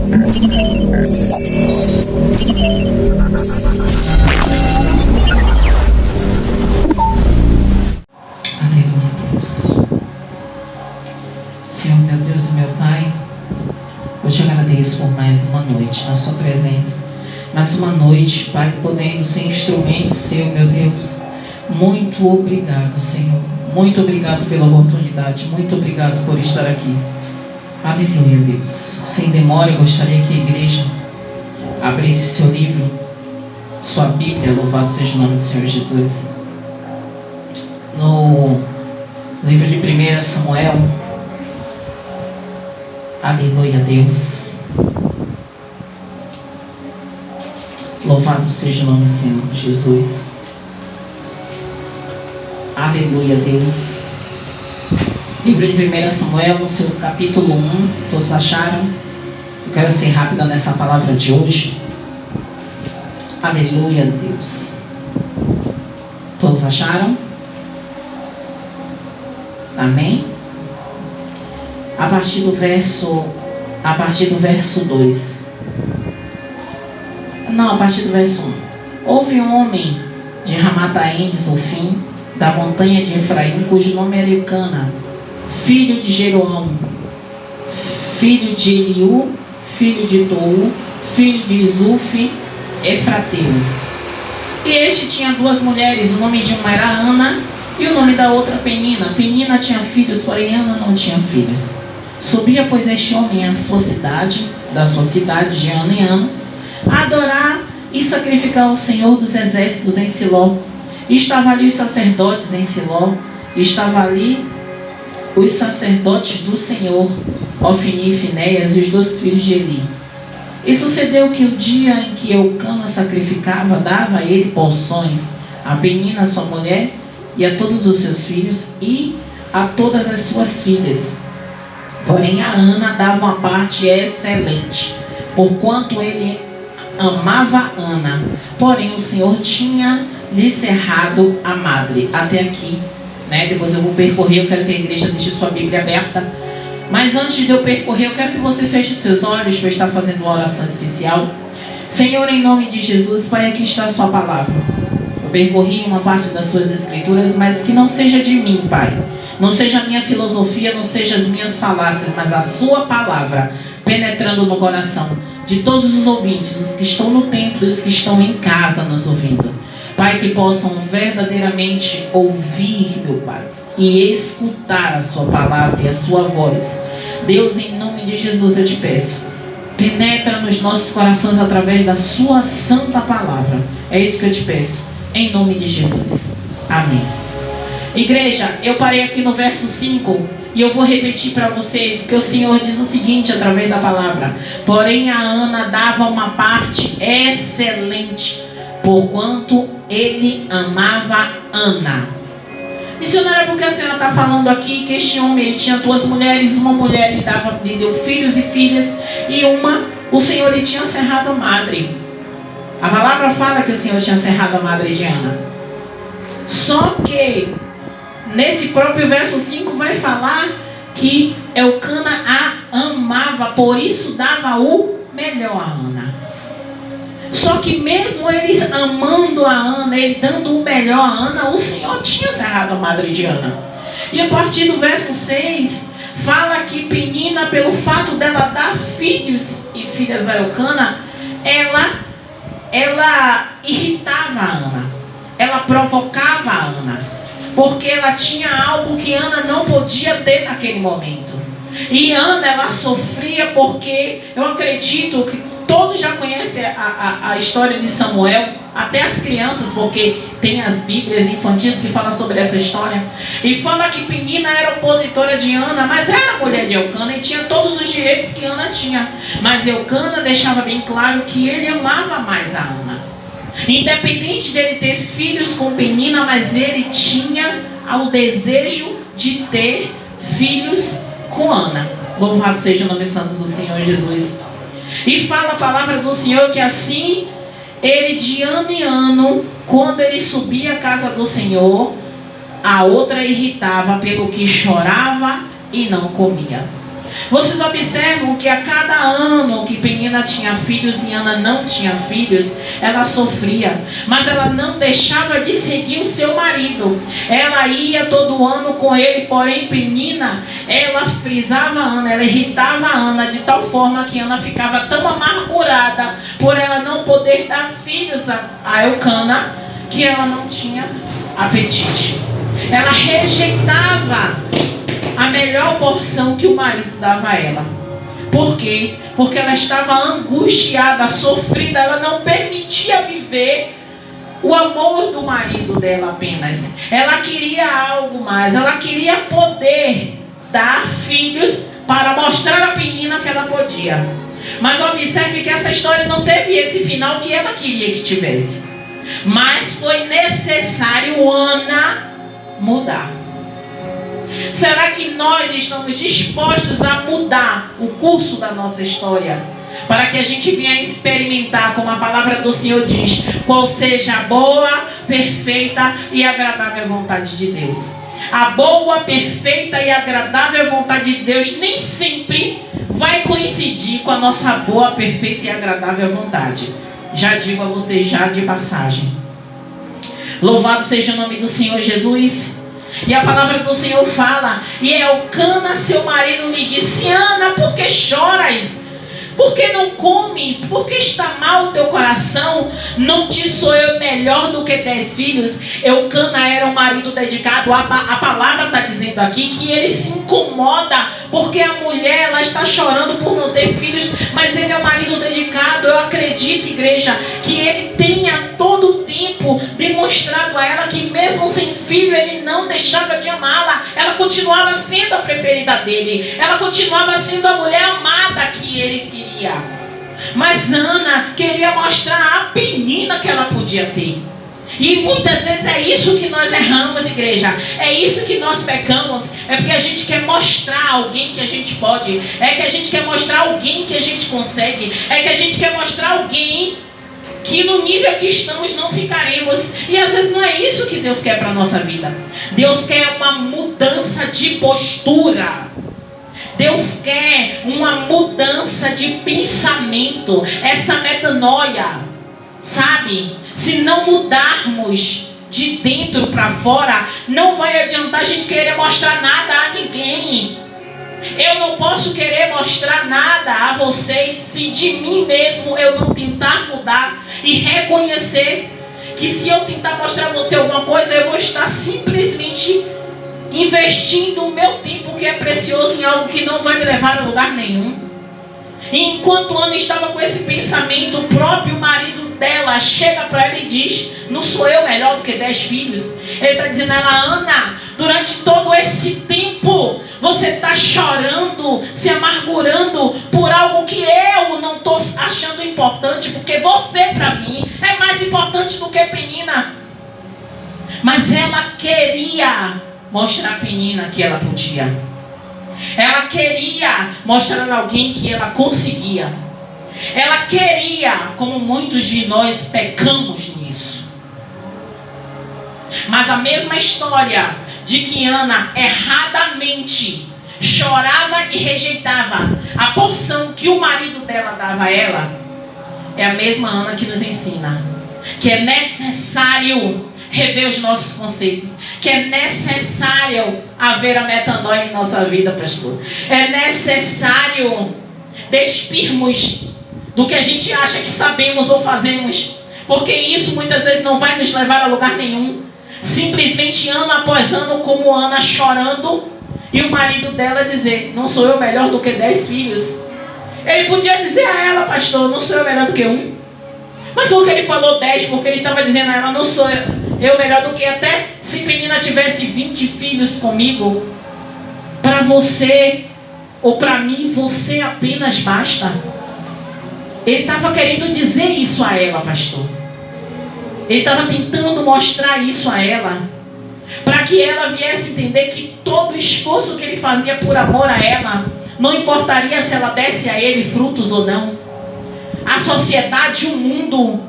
Aleluia, Deus. Senhor, meu Deus e meu Pai, eu te agradeço por mais uma noite na sua presença. Mais uma noite, Pai, podendo ser instrumento seu, meu Deus. Muito obrigado, Senhor. Muito obrigado pela oportunidade. Muito obrigado por estar aqui. Aleluia, Deus. Sem demora, eu gostaria que a igreja abrisse seu livro, sua Bíblia, louvado seja o nome do Senhor Jesus. No livro de 1 Samuel. Aleluia, Deus. Louvado seja o nome do Senhor Jesus. Aleluia, Deus. Livro de 1 Samuel, no seu capítulo 1. Todos acharam? Eu quero ser rápida nessa palavra de hoje. Aleluia, Deus. Todos acharam? Amém? A partir do verso 2. Não, a partir do verso 1. Houve um homem de Ramataim de Zofim, da montanha de Efraim, cujo nome era Eucana, filho de Jeroão, filho de Eliú, filho de Tou, filho de Zuf, Efrateu. E este tinha duas mulheres, o nome de uma era Ana e o nome da outra Penina. Penina tinha filhos, porém Ana não tinha filhos. Subia, pois, este homem à sua cidade, da sua cidade de ano em ano, a adorar e sacrificar ao Senhor dos exércitos em Siló. E estavam ali os sacerdotes em Siló, e estavam ali os sacerdotes do Senhor, Ofni e Finéias, e os 2 filhos de Eli. E sucedeu que o dia em que Eucana sacrificava, dava a ele porções, a Penina, sua mulher, e a todos os seus filhos, e a todas as suas filhas. Porém a Ana dava uma parte excelente, porquanto ele amava Ana. Porém o Senhor tinha lhe cerrado a madre. Até aqui, né? Depois eu vou percorrer, eu quero que a igreja deixe sua Bíblia aberta. Mas antes de eu percorrer, eu quero que você feche os seus olhos para estar fazendo uma oração especial. Senhor, em nome de Jesus, Pai, aqui está a sua palavra. Eu percorri uma parte das suas escrituras, mas que não seja de mim, Pai. Não seja a minha filosofia, não seja as minhas falácias, mas a sua palavra penetrando no coração de todos os ouvintes, os que estão no templo e os que estão em casa nos ouvindo. Pai, que possam verdadeiramente ouvir, meu Pai, e escutar a sua palavra e a sua voz. Deus, em nome de Jesus, eu te peço, penetra nos nossos corações através da sua santa palavra. É isso que eu te peço, em nome de Jesus. Amém. Igreja, eu parei aqui no verso 5 e eu vou repetir para vocês, porque o Senhor diz o seguinte através da palavra: porém a Ana dava uma parte excelente, porquanto ele amava Ana. Missionária, porque a senhora está falando aqui que este homem ele tinha 2 mulheres, uma mulher lhe deu filhos e filhas, e o Senhor lhe tinha cerrado a madre. A palavra fala que o Senhor tinha cerrado a madre de Ana. Só que nesse próprio verso 5 vai falar que Eucana a amava, por isso dava o melhor a Ana. Só que mesmo ele amando a Ana, ele dando o melhor a Ana, o Senhor tinha cerrado a madre de Ana. E a partir do verso 6, fala que Penina, pelo fato dela dar filhos e filhas a Eucana, ela irritava a Ana. Ela provocava a Ana. Porque ela tinha algo que Ana não podia ter naquele momento. E Ana, ela sofria porque, eu acredito que todos já conhecem a história de Samuel, até as crianças, porque tem as bíblias infantis que falam sobre essa história. E fala que Penina era opositora de Ana, mas era mulher de Eucana e tinha todos os direitos que Ana tinha. Mas Eucana deixava bem claro que ele amava mais a Ana. Independente dele ter filhos com Penina, mas ele tinha o desejo de ter filhos com Ana. Louvado seja o nome santo do Senhor Jesus. E fala a palavra do Senhor que assim, ele de ano em ano, quando ele subia à casa do Senhor, a outra irritava pelo que chorava e não comia. Vocês observam que a cada ano que Penina tinha filhos e Ana não tinha filhos, ela sofria, mas ela não deixava de seguir o seu marido. Ela ia todo ano com ele, porém Penina, ela frisava a Ana, ela irritava a Ana de tal forma que Ana ficava tão amargurada por ela não poder dar filhos a Elcana, que ela não tinha apetite. Ela rejeitava a melhor porção que o marido dava a ela. Por quê? Porque ela estava angustiada, sofrida. Ela não permitia viver o amor do marido dela apenas. Ela queria algo mais. Ela queria poder dar filhos para mostrar a Penina que ela podia. Mas observe que essa história não teve esse final que ela queria que tivesse. Mas foi necessário Ana mudar. Será que nós estamos dispostos a mudar o curso da nossa história? Para que a gente venha experimentar, como a palavra do Senhor diz, qual seja a boa, perfeita e agradável vontade de Deus. A boa, perfeita e agradável vontade de Deus nem sempre vai coincidir com a nossa boa, perfeita e agradável vontade. Já digo a vocês já de passagem. Louvado seja o nome do Senhor Jesus. E a palavra do Senhor fala: e Elcana, seu marido, lhe disse: Ana, por que choras? Por que não comes? Por que está mal o teu coração? Não te sou eu melhor do que 10 filhos? Elcana era um marido dedicado. A palavra está dizendo aqui que ele se incomoda porque a mulher, ela está chorando por não ter filhos, mas ele é um marido dedicado. Eu acredito, igreja, que ele tenha todo o tempo demonstrado a ela que mesmo sem filho ele não deixava de amá-la. Ela continuava sendo a preferida dele. Ela continuava sendo a mulher amada que ele queria. Mas Ana queria mostrar a Penina que ela podia ter. E muitas vezes é isso que nós erramos, igreja. É isso que nós pecamos. É porque a gente quer mostrar alguém que a gente pode. É que a gente quer mostrar alguém que a gente consegue. É que a gente quer mostrar alguém que no nível que estamos não ficaremos. E às vezes não é isso que Deus quer para a nossa vida. Deus quer uma mudança de postura. Deus quer uma mudança de pensamento. Essa metanoia, sabe? Se não mudarmos de dentro para fora, não vai adiantar a gente querer mostrar nada a ninguém. Eu não posso querer mostrar nada a vocês se de mim mesmo eu não tentar mudar e reconhecer que se eu tentar mostrar a você alguma coisa, eu vou estar simplesmente investindo o meu tempo que é precioso em algo que não vai me levar a lugar nenhum. E enquanto Ana estava com esse pensamento, o próprio marido dela chega para ela e diz: não sou eu melhor do que 10 filhos? Ele está dizendo a ela: Ana, durante todo esse tempo você está chorando, se amargurando por algo que eu não estou achando importante, porque você para mim é mais importante do que Penina. Mas ela queria mostrar a Penina que ela podia. Ela queria mostrar a alguém que ela conseguia. Ela queria, como muitos de nós pecamos nisso. Mas a mesma história de que Ana erradamente chorava e rejeitava a porção que o marido dela dava a ela, é a mesma Ana que nos ensina que é necessário rever os nossos conceitos, que é necessário haver a metanoia em nossa vida, pastor. É necessário despirmos do que a gente acha que sabemos ou fazemos, porque isso muitas vezes não vai nos levar a lugar nenhum. Simplesmente ano após ano, como Ana chorando, e o marido dela dizer: não sou eu melhor do que 10 filhos. Ele podia dizer a ela: pastor, não sou eu melhor do que 1. Mas porque ele falou 10, porque ele estava dizendo a ela: não sou eu melhor do que até se Penina tivesse 20 filhos comigo. Para você ou para mim, você apenas basta. Ele estava querendo dizer isso a ela, pastor. Ele estava tentando mostrar isso a ela, para que ela viesse entender que todo o esforço que ele fazia por amor a ela, não importaria se ela desse a ele frutos ou não. A sociedade, o mundo,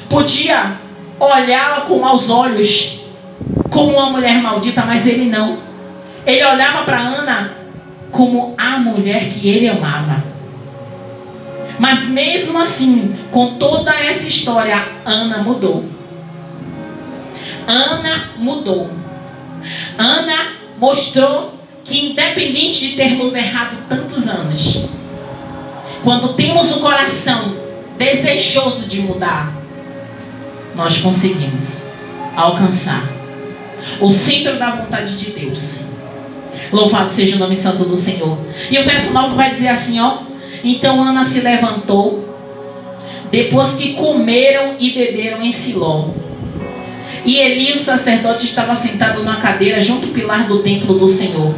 podia olhá-la com maus olhos, como uma mulher maldita, mas ele não. Ele olhava para Ana como a mulher que ele amava. Mas mesmo assim, com toda essa história, Ana mudou. Ana mudou. Ana mostrou que, independente de termos errado tantos anos, quando temos o coração desejoso de mudar, nós conseguimos alcançar o centro da vontade de Deus. Louvado seja o nome santo do Senhor. E o verso 9 vai dizer assim, ó: então Ana se levantou, depois que comeram e beberam em Siló. E Eli, o sacerdote, estava sentado na cadeira junto ao pilar do templo do Senhor.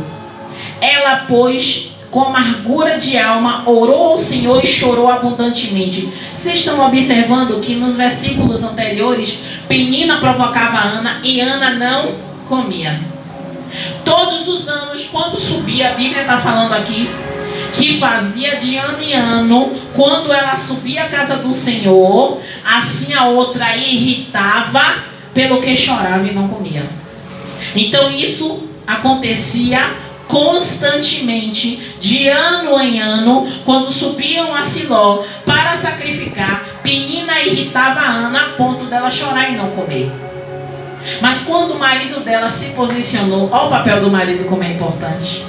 Ela, pois, com amargura de alma, orou ao Senhor e chorou abundantemente. Vocês estão observando que nos versículos anteriores, Penina provocava Ana e Ana não comia. Todos os anos, quando subia, a Bíblia está falando aqui, que fazia de ano em ano, quando ela subia à casa do Senhor, assim a outra irritava, pelo que chorava e não comia. Então isso acontecia constantemente, de ano em ano, quando subiam a Siló para sacrificar. Penina irritava a Ana a ponto dela chorar e não comer. Mas quando o marido dela se posicionou, olha o papel do marido como é importante.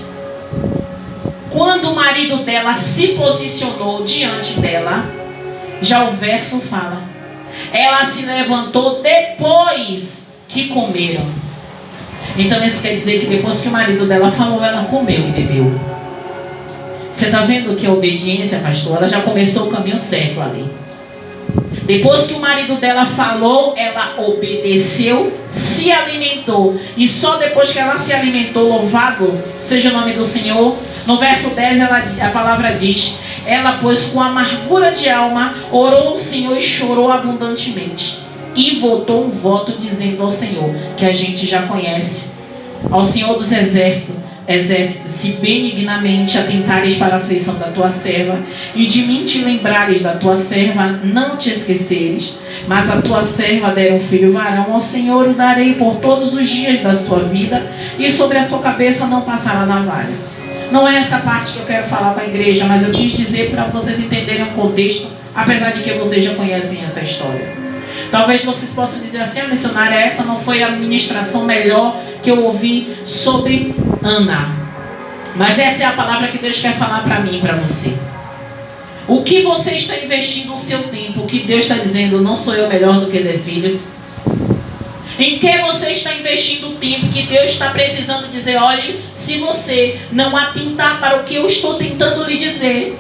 Quando o marido dela se posicionou diante dela, já o verso fala, ela se levantou depois que comeram. Então isso quer dizer que depois que o marido dela falou, ela comeu e bebeu. Você está vendo que a obediência, pastor, ela já começou o caminho certo ali. Depois que o marido dela falou, ela obedeceu, se alimentou. E só depois que ela se alimentou, louvado seja o nome do Senhor, no verso 10 a palavra diz, ela, pois, com amargura de alma, orou ao Senhor e chorou abundantemente. E voltou um voto dizendo ao Senhor, que a gente já conhece, ao Senhor dos exércitos, se benignamente atentares para a aflição da tua serva, e de mim te lembrares da tua serva, não te esqueceres, mas a tua serva dera um filho varão, ao Senhor o darei por todos os dias da sua vida, e sobre a sua cabeça não passará navalha. Não é essa parte que eu quero falar para a igreja, mas eu quis dizer para vocês entenderem o contexto, apesar de que vocês já conhecem essa história. Talvez vocês possam dizer assim, a missionária, essa não foi a ministração melhor que eu ouvi sobre Ana. Mas essa é a palavra que Deus quer falar para mim e para você. O que você está investindo o seu tempo? O que Deus está dizendo, não sou eu melhor do que 10 filhos? Em que você está investindo o tempo que Deus está precisando dizer, olhe, se você não atentar para o que eu estou tentando lhe dizer,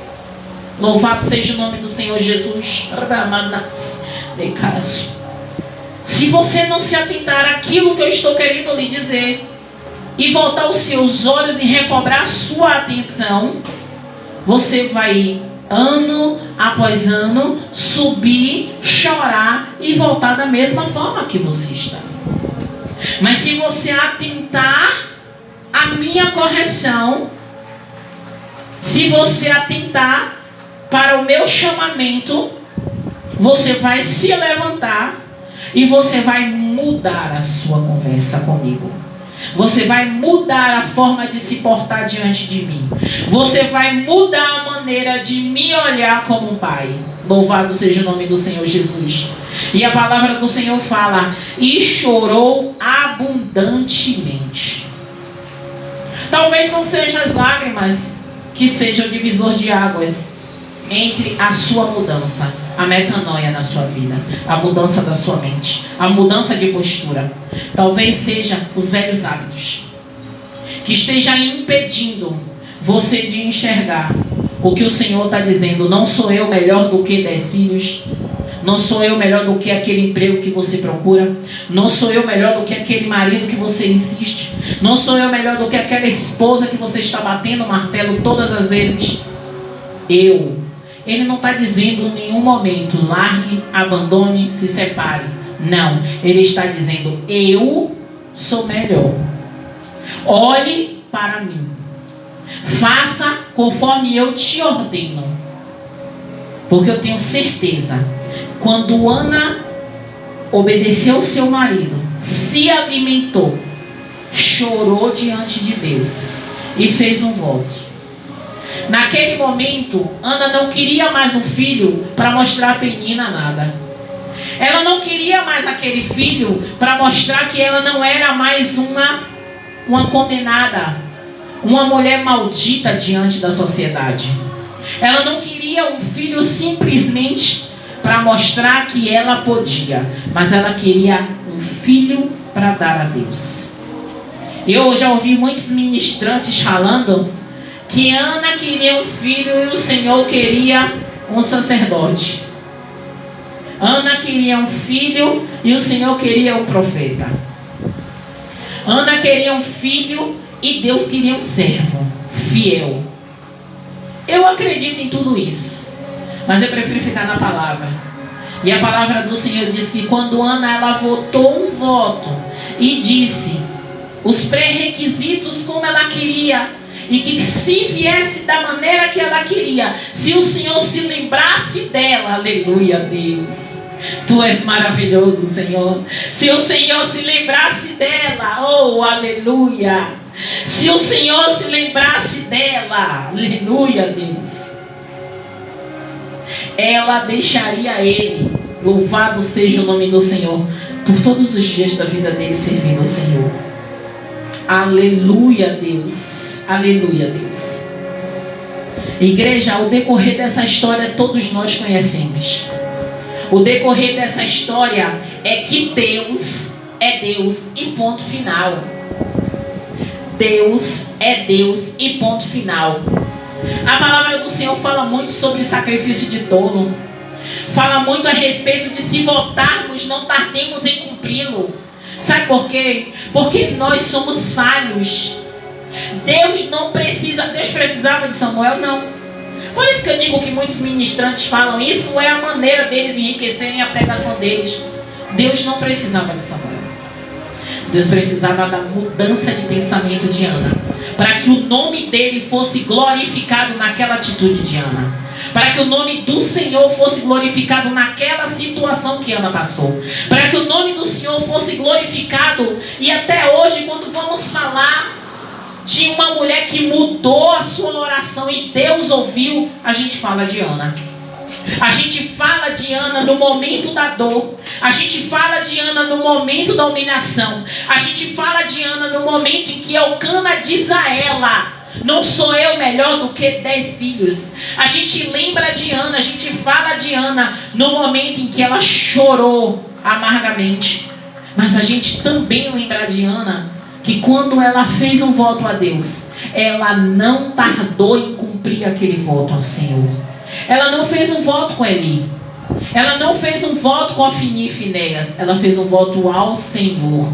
louvado seja o nome do Senhor Jesus. Se você não se atentar àquilo que eu estou querendo lhe dizer e voltar os seus olhos e recobrar a sua atenção, você vai ano após ano subir, chorar e voltar da mesma forma que você está. Mas se você atentar à minha correção, se você atentar para o meu chamamento, você vai se levantar e você vai mudar a sua conversa comigo. Você vai mudar a forma de se portar diante de mim. Você vai mudar a maneira de me olhar como um pai. Louvado seja o nome do Senhor Jesus. E a palavra do Senhor fala, e chorou abundantemente. Talvez não sejam as lágrimas que sejam o divisor de águas entre a sua mudança, a metanoia na sua vida, a mudança da sua mente, a mudança de postura. Talvez seja os velhos hábitos que esteja impedindo você de enxergar o que o Senhor está dizendo. Não sou eu melhor do que 10 filhos, não sou eu melhor do que aquele emprego que você procura, não sou eu melhor do que aquele marido que você insiste, não sou eu melhor do que aquela esposa que você está batendo o martelo todas as vezes. Ele não está dizendo em nenhum momento, largue, abandone, se separe. Não, ele está dizendo, eu sou melhor. Olhe para mim. Faça conforme eu te ordeno. Porque eu tenho certeza, quando Ana obedeceu ao seu marido, se alimentou, chorou diante de Deus e fez um voto, Naquele momento, Ana não queria mais um filho para mostrar a Penina nada. Ela não queria mais aquele filho para mostrar que ela não era mais uma condenada, uma mulher maldita diante da sociedade. Ela não queria um filho simplesmente para mostrar que ela podia, mas ela queria um filho para dar a Deus. Eu já ouvi muitos ministrantes falando que Ana queria um filho e o Senhor queria um sacerdote. Ana queria um filho e o Senhor queria um profeta. Ana queria um filho e Deus queria um servo fiel. Eu acredito em tudo isso, mas eu prefiro ficar na palavra. E a palavra do Senhor diz que quando Ana ela votou um voto e disse os pré-requisitos como ela queria, e que se viesse da maneira que ela queria, se o Senhor se lembrasse dela, aleluia, Deus, Tu és maravilhoso, Senhor. Se o Senhor se lembrasse dela, oh, aleluia, se o Senhor se lembrasse dela, aleluia, Deus, ela deixaria ele, louvado seja o nome do Senhor, por todos os dias da vida dele servindo ao Senhor. Aleluia, Deus. Aleluia, Deus. Igreja, ao decorrer dessa história todos nós conhecemos. O decorrer dessa história é que Deus é Deus e ponto final. Deus é Deus e ponto final. A palavra do Senhor fala muito sobre sacrifício de tolo. Fala muito a respeito de se votarmos, não tardemos em cumpri-lo. Sabe por quê? Porque nós somos falhos. Deus precisava de Samuel, não. Por isso que eu digo que muitos ministrantes falam isso, é a maneira deles enriquecerem a pregação deles. Deus não precisava de Samuel. Deus precisava da mudança de pensamento de Ana, para que o nome dele fosse glorificado naquela atitude de Ana, para que o nome do Senhor fosse glorificado naquela situação que Ana passou, para que o nome do Senhor fosse glorificado. E até hoje, quando vamos falar de uma mulher que mudou a sua oração e Deus ouviu, a gente fala de Ana. A gente fala de Ana no momento da dor. A gente fala de Ana no momento da humilhação. A gente fala de Ana no momento em que Elcana diz a ela: não sou eu melhor do que 10 filhos. A gente lembra de Ana, a gente fala de Ana no momento em que ela chorou amargamente. Mas a gente também lembra de Ana que quando ela fez um voto a Deus, ela não tardou em cumprir aquele voto ao Senhor. Ela não fez um voto com Eli. Ela não fez um voto com Ofni e Finéias. Ela fez um voto ao Senhor.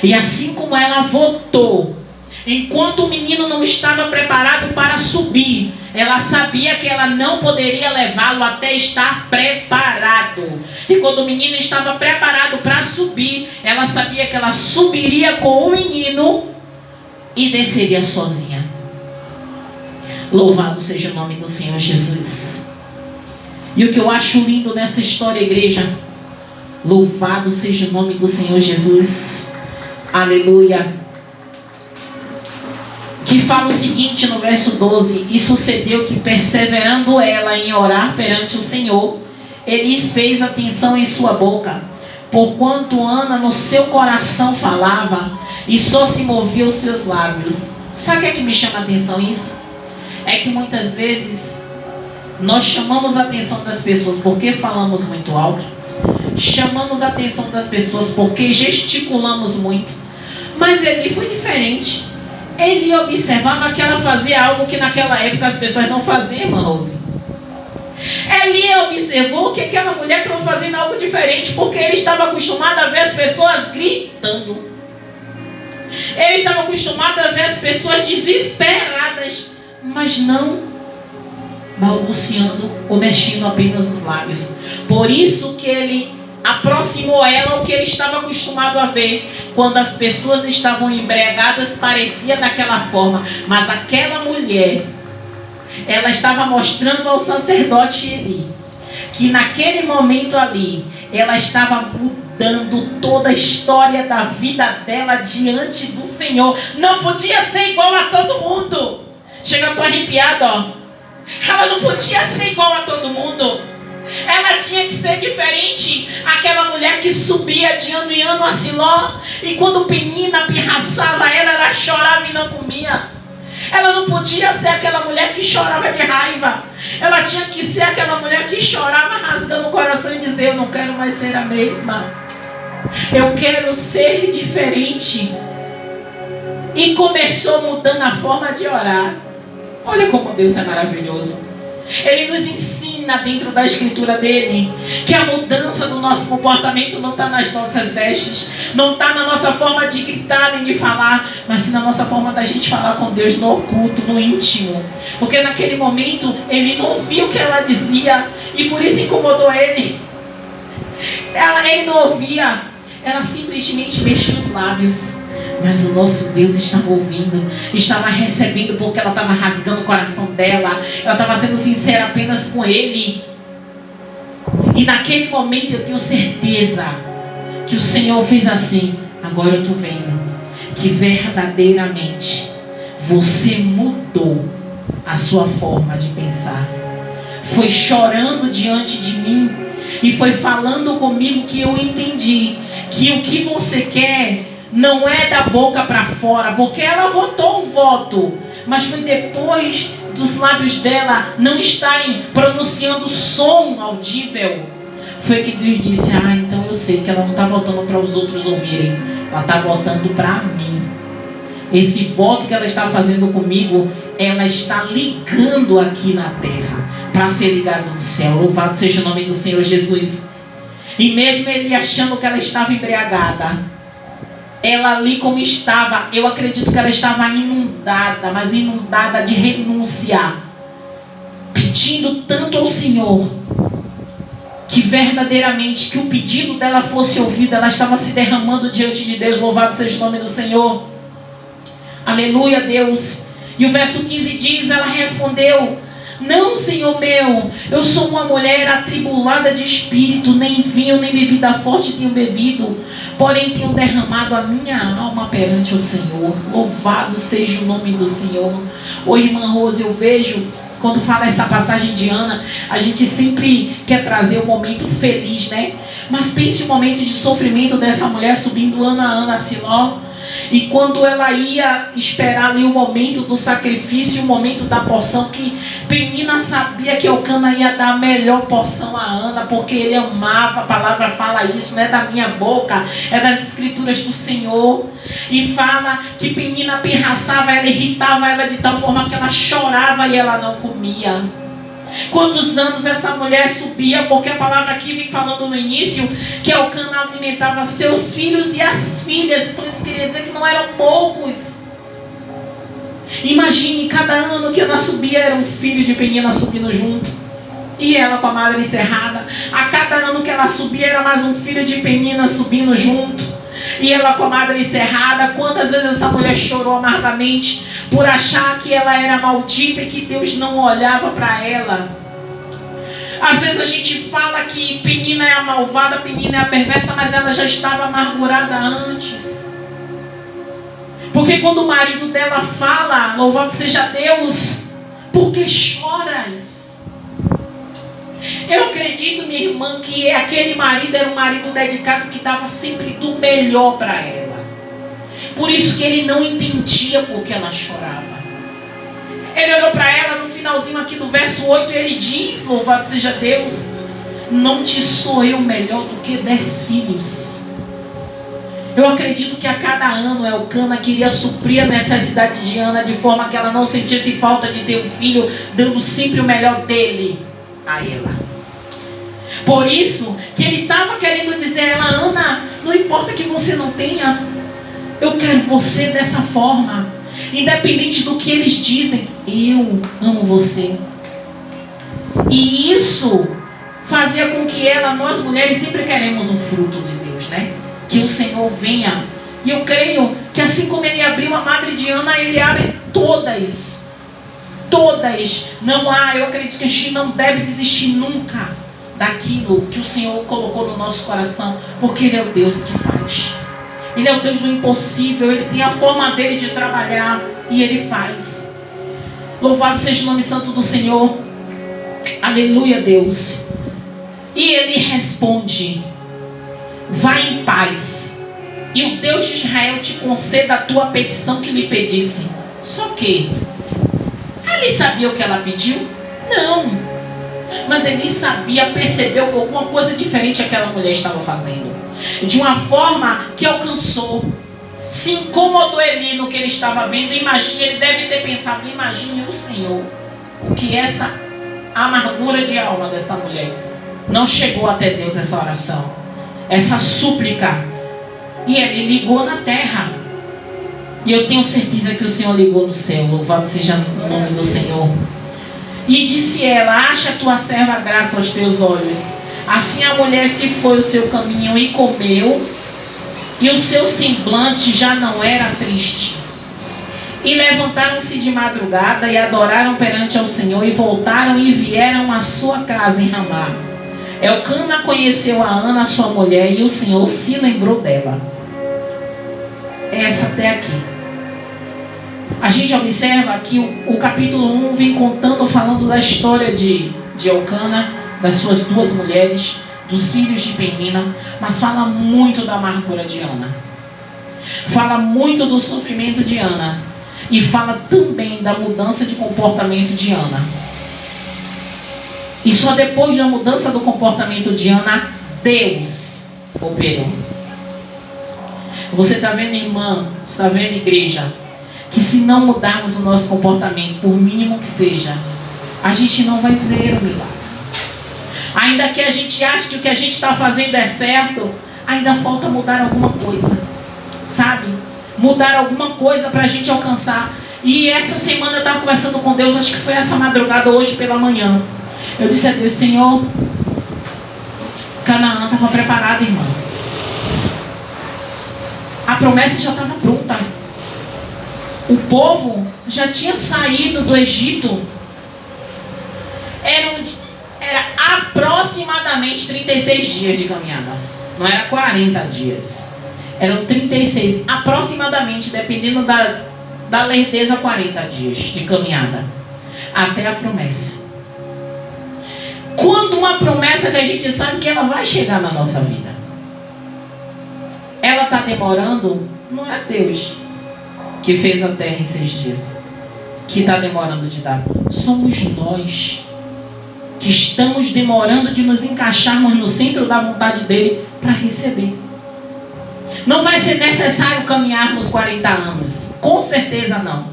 E assim como ela votou, enquanto o menino não estava preparado para subir, ela sabia que ela não poderia levá-lo até estar preparado. E quando o menino estava preparado para subir, ela sabia que ela subiria com o menino e desceria sozinha. Louvado seja o nome do Senhor Jesus. E o que eu acho lindo nessa história, igreja, louvado seja o nome do Senhor Jesus, aleluia, que fala o seguinte no verso 12: e sucedeu que, perseverando ela em orar perante o Senhor, ele fez atenção em sua boca, porquanto Ana no seu coração falava, e só se movia os seus lábios. Sabe o que me chama a atenção isso? É que muitas vezes nós chamamos a atenção das pessoas porque falamos muito alto, chamamos a atenção das pessoas porque gesticulamos muito, mas ele foi diferente. Ele observava que ela fazia algo que naquela época as pessoas não faziam, irmã Rose. Ele observou que aquela mulher estava fazendo algo diferente, porque ele estava acostumado a ver as pessoas gritando. Ele estava acostumado a ver as pessoas desesperadas, mas não balbuciando ou mexendo apenas os lábios. Por isso que ele aproximou ela ao que ele estava acostumado a ver. Quando as pessoas estavam embriagadas, parecia daquela forma, mas aquela mulher, ela estava mostrando ao sacerdote Eli que naquele momento ali ela estava mudando toda a história da vida dela diante do Senhor. Não podia ser igual a todo mundo. Chega, eu tô arrepiada, ó. Ela não podia ser igual a todo mundo. Ela tinha que ser diferente. Aquela mulher que subia de ano em ano a Siló, e quando Penina pirraçava ela chorava e não comia. Ela não podia ser aquela mulher que chorava de raiva. Ela tinha que ser aquela mulher que chorava rasgando o coração e dizer: eu não quero mais ser a mesma, eu quero ser diferente. E começou mudando a forma de orar. Olha como Deus é maravilhoso. Ele nos ensina dentro da escritura dele que a mudança do nosso comportamento não está nas nossas vestes, não está na nossa forma de gritar nem de falar, mas sim na nossa forma da gente falar com Deus no oculto, no íntimo. Porque naquele momento ele não ouvia o que ela dizia e por isso incomodou ele. Ele não ouvia, ela simplesmente mexia os lábios. Mas o nosso Deus estava ouvindo, estava recebendo, porque ela estava rasgando o coração dela. Ela estava sendo sincera apenas com ele. E naquele momento eu tenho certeza que o Senhor fez assim: agora eu estou vendo que verdadeiramente você mudou a sua forma de pensar. Foi chorando diante de mim e foi falando comigo que eu entendi que o que você quer não é da boca para fora, porque ela votou um voto, mas foi depois dos lábios dela não estarem pronunciando som audível. Foi que Deus disse: então eu sei que ela não está votando para os outros ouvirem, ela está votando para mim. Esse voto que ela está fazendo comigo, ela está ligando aqui na terra para ser ligado no céu. Louvado seja o nome do Senhor Jesus. E mesmo ele achando que ela estava embriagada, ela ali como estava, eu acredito que ela estava inundada, mas inundada de renúncia, pedindo tanto ao Senhor, que verdadeiramente que o pedido dela fosse ouvido. Ela estava se derramando diante de Deus. Louvado seja o nome do Senhor. Aleluia, Deus. E o verso 15 diz: ela respondeu: não, Senhor meu, eu sou uma mulher atribulada de espírito, nem vinho nem bebida forte tenho bebido, porém tenho derramado a minha alma perante o Senhor. Louvado seja o nome do Senhor. Ô irmã Rose, eu vejo, quando fala essa passagem de Ana, a gente sempre quer trazer um momento feliz, né? Mas pense o momento de sofrimento dessa mulher subindo ano a ano a Siló. E quando ela ia esperar ali o momento do sacrifício, o momento da porção, que Penina sabia que Elcana ia dar a melhor porção a Ana, porque ele amava. A palavra fala isso, não é da minha boca, é das escrituras do Senhor. E fala que Penina pirraçava ela, irritava ela de tal forma que ela chorava e ela não comia. Quantos anos essa mulher subia? Porque a palavra aqui vem falando no início que Elcana alimentava seus filhos e as filhas. Então isso queria dizer que não eram poucos. Imagine, cada ano que ela subia era um filho de Penina subindo junto, e ela com a madre encerrada. A cada ano que ela subia era mais um filho de Penina subindo junto, e ela com a madre encerrada. Quantas vezes essa mulher chorou amargamente por achar que ela era maldita e que Deus não olhava para ela. Às vezes a gente fala que Penina é a malvada, Penina é a perversa, mas ela já estava amargurada antes. Porque quando o marido dela fala: louvado seja Deus, por que choras? Eu acredito, minha irmã, que aquele marido era um marido dedicado, que dava sempre do melhor para ela. Por isso que ele não entendia por que ela chorava. Ele olhou para ela no finalzinho aqui do verso 8 e ele diz: louvado seja Deus, não te sou eu melhor do que 10 filhos. Eu acredito que a cada ano Elcana queria suprir a necessidade de Ana, de forma que ela não sentisse falta de ter um filho, dando sempre o melhor dele a ela. Por isso que ele estava querendo dizer a ela: Ana, não importa que você não tenha, eu quero você dessa forma. Independente do que eles dizem, eu amo você. E isso fazia com que nós mulheres sempre queremos um fruto de Deus, né? Que o Senhor venha. E eu creio que assim como ele abriu a madre de Ana, ele abre todas. Todas. Não há, eu acredito que a gente não deve desistir nunca daquilo que o Senhor colocou no nosso coração, porque Ele é o Deus que faz. Ele é o Deus do impossível. Ele tem a forma dele de trabalhar e Ele faz. Louvado seja o nome santo do Senhor. Aleluia, Deus. E ele responde: vai em paz, e o Deus de Israel te conceda a tua petição que lhe pedisse. Só que ele sabia o que ela pediu? Não. Mas ele sabia, percebeu que alguma coisa diferente aquela mulher estava fazendo, de uma forma que alcançou, se incomodou ele no que ele estava vendo. Imagine, ele deve ter pensado: imagine o Senhor, o que essa amargura de alma dessa mulher não chegou até Deus, essa oração, essa súplica. E ele ligou na terra, e eu tenho certeza que o Senhor ligou no céu. Louvado seja o nome do Senhor. E disse ela: acha tua serva graça aos teus olhos. Assim a mulher se foi o seu caminho e comeu, e o seu semblante já não era triste. E levantaram-se de madrugada e adoraram perante ao Senhor, e voltaram e vieram à sua casa em Ramá. Elcana conheceu a Ana, sua mulher, e o Senhor se lembrou dela. Essa até aqui. A gente observa que o capítulo 1 vem contando, falando da história de Elcana, das suas duas mulheres, dos filhos de Penina, mas fala muito da amargura de Ana. Fala muito do sofrimento de Ana. E fala também da mudança de comportamento de Ana. E só depois da mudança do comportamento de Ana, Deus operou. Você está vendo, irmã? Está vendo, igreja? Que se não mudarmos o nosso comportamento, por mínimo que seja, a gente não vai ver o milagre. Ainda que a gente ache que o que a gente está fazendo é certo, ainda falta mudar alguma coisa, sabe? Mudar alguma coisa para a gente alcançar. E essa semana eu estava conversando com Deus, acho que foi essa madrugada, hoje pela manhã. Eu disse a Deus: Senhor, Canaã estava preparada, irmã. A promessa já estava pronta. O povo já tinha saído do Egito. Era aproximadamente 36 dias de caminhada. Não era 40 dias. Eram 36, aproximadamente, dependendo da lerdeza, 40 dias de caminhada até a promessa. Quando uma promessa que a gente sabe que ela vai chegar na nossa vida, ela está demorando, não é Deus que fez a terra em 6 dias que está demorando de dar. Somos nós que estamos demorando de nos encaixarmos no centro da vontade dele para receber. Não vai ser necessário caminharmos 40 anos, com certeza não.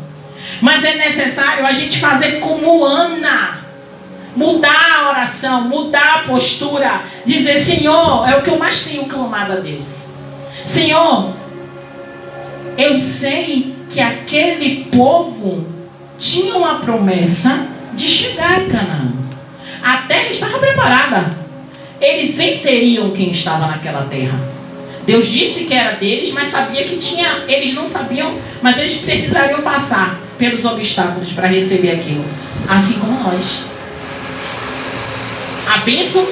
Mas é necessário a gente fazer como Ana, mudar a oração, mudar a postura, dizer: Senhor, é o que eu mais tenho clamado a Deus. Senhor, eu sei que aquele povo tinha uma promessa de chegar em Canaã. A terra estava preparada. Eles venceriam quem estava naquela terra. Deus disse que era deles, mas sabia que tinha. Eles não sabiam, mas eles precisariam passar pelos obstáculos para receber aquilo. Assim como nós. A bênção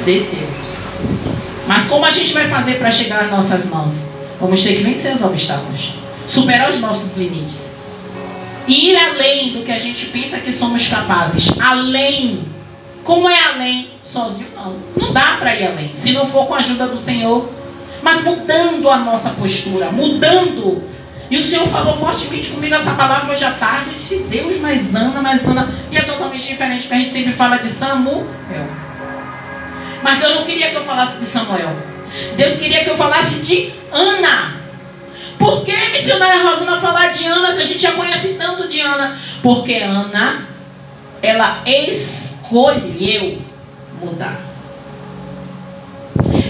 desceu. Mas como a gente vai fazer para chegar às nossas mãos? Vamos ter que vencer os obstáculos, superar os nossos limites e ir além do que a gente pensa que somos capazes. Além. Como é além? Sozinho não. Não dá para ir além, se não for com a ajuda do Senhor. Mas mudando a nossa postura, mudando. E o Senhor falou fortemente comigo essa palavra hoje à tarde. Eu disse: Deus, mas Ana. E é totalmente diferente, porque a gente sempre fala de Samuel. Mas Deus não queria que eu falasse de Samuel. Deus queria que eu falasse de Ana. Por que, missionária Rosana, falar de Ana se a gente já conhece tanto de Ana? Porque Ana, ela escolheu mudar.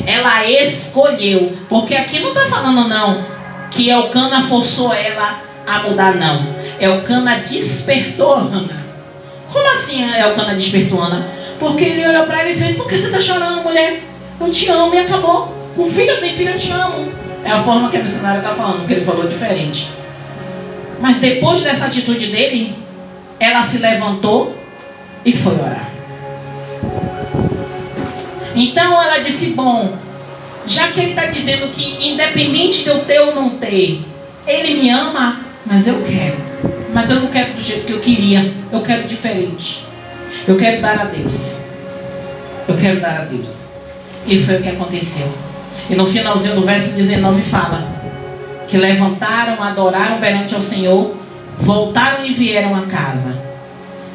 Ela escolheu. Porque aqui não está falando não que Elcana forçou ela a mudar, não. Elcana despertou Ana. Como assim Elcana despertou Ana? Porque ele olhou para ela e fez: por que você está chorando, mulher? Eu te amo, e acabou. Com filho ou sem filho, eu te amo. É a forma que a missionária está falando, porque ele falou diferente. Mas depois dessa atitude dele, ela se levantou e foi orar. Então ela disse: bom, já que ele está dizendo que independente de eu ter ou não ter, ele me ama, mas eu quero. mas eu não quero do jeito que eu queria, eu quero diferente. Eu quero dar a Deus. Eu quero dar a Deus. E foi o que aconteceu. E no finalzinho do verso 19 fala que levantaram, adoraram perante ao Senhor, voltaram e vieram a casa.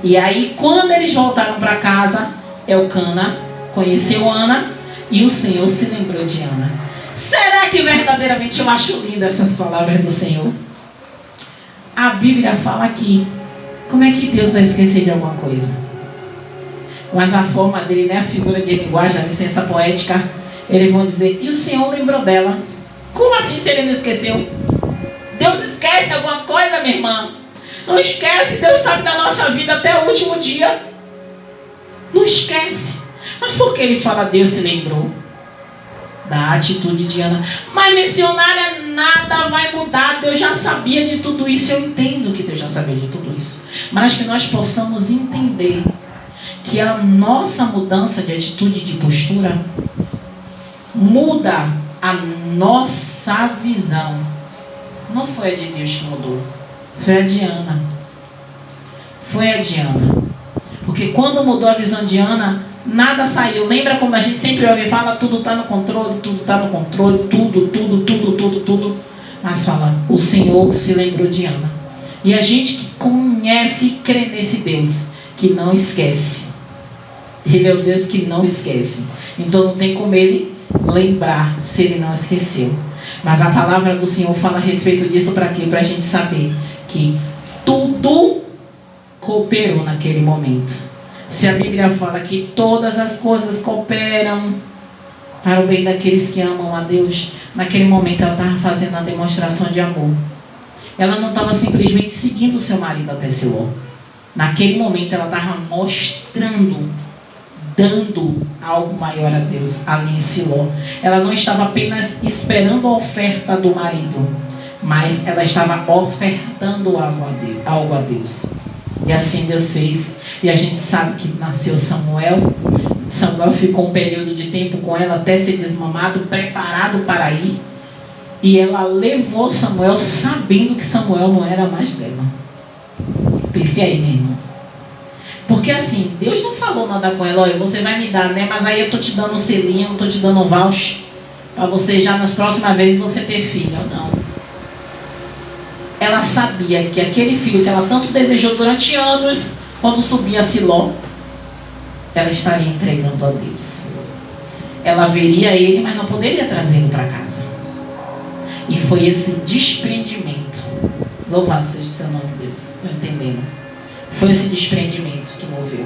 E aí quando eles voltaram para casa, Elcana conheceu Ana e o Senhor se lembrou de Ana. Será que verdadeiramente eu acho lindas essas palavras do Senhor? A Bíblia fala aqui, como é que Deus vai esquecer de alguma coisa? Mas a forma dele, né, a figura de linguagem, a licença poética, eles vão dizer, e o Senhor lembrou dela. Como assim se ele não esqueceu? Deus esquece alguma coisa, minha irmã? Não esquece, Deus sabe da nossa vida até o último dia. Não esquece. Mas por que ele fala Deus se lembrou? Da atitude de Ana. Mas missionária, nada vai mudar. Deus já sabia de tudo isso. Eu entendo que Deus já sabia de tudo isso. Mas que nós possamos entender que a nossa mudança de atitude, de postura, muda a nossa visão. Não foi a de Deus que mudou. Foi a de Ana. Foi a de Ana. Porque quando mudou a visão de Ana, nada saiu. Lembra como a gente sempre ouve e fala, tudo está no controle, tudo está no controle, tudo. Mas fala, o Senhor se lembrou de Ana. E a gente que conhece e crê nesse Deus, que não esquece. Ele é o Deus que não esquece. Então não tem como ele lembrar se ele não esqueceu. Mas a palavra do Senhor fala a respeito disso para quê? Para a gente saber que tudo cooperou naquele momento. Se a Bíblia fala que todas as coisas cooperam para o bem daqueles que amam a Deus, naquele momento ela estava fazendo a demonstração de amor. Ela não estava simplesmente seguindo o seu marido até Siló. Naquele momento ela estava mostrando, dando algo maior a Deus ali em Siló. Ela não estava apenas esperando a oferta do marido, mas ela estava ofertando algo a Deus. E assim Deus fez. E a gente sabe que nasceu Samuel. Samuel ficou um período de tempo com ela até ser desmamado, preparado para ir. E ela levou Samuel sabendo que Samuel não era mais dela. Pense aí, meu irmão. Porque assim, Deus não falou nada com ela, olha, você vai me dar, né? Mas aí eu estou te dando um selinho, eu estou te dando um voucher para você já nas próximas vezes você ter filho. Não. Ela sabia que aquele filho que ela tanto desejou durante anos, quando subia a Siló, ela estaria entregando a Deus. Ela veria ele, mas não poderia trazê-lo para casa. E foi esse desprendimento. Louvado seja o seu nome, Deus. Estou entendendo. Foi esse desprendimento que moveu.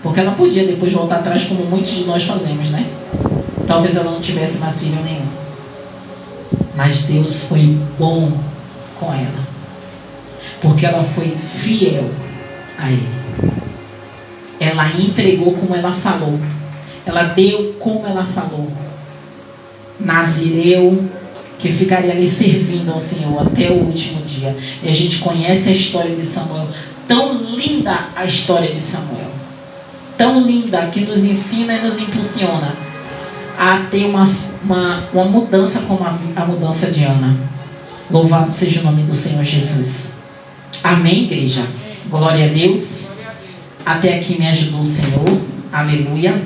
Porque ela podia depois voltar atrás, como muitos de nós fazemos, né? Talvez ela não tivesse mais filho nenhum. Mas Deus foi bom com ela. Porque ela foi fiel a Ele. Ela entregou como ela falou. Ela deu como ela falou. Nazireu, que ficaria ali servindo ao Senhor até o último dia. E a gente conhece a história de Samuel. Tão linda a história de Samuel. Tão linda, que nos ensina e nos impulsiona a ter uma mudança como a mudança de Ana. Louvado seja o nome do Senhor Jesus. Amém, igreja? Glória a Deus. Até aqui me ajudou o Senhor. Aleluia.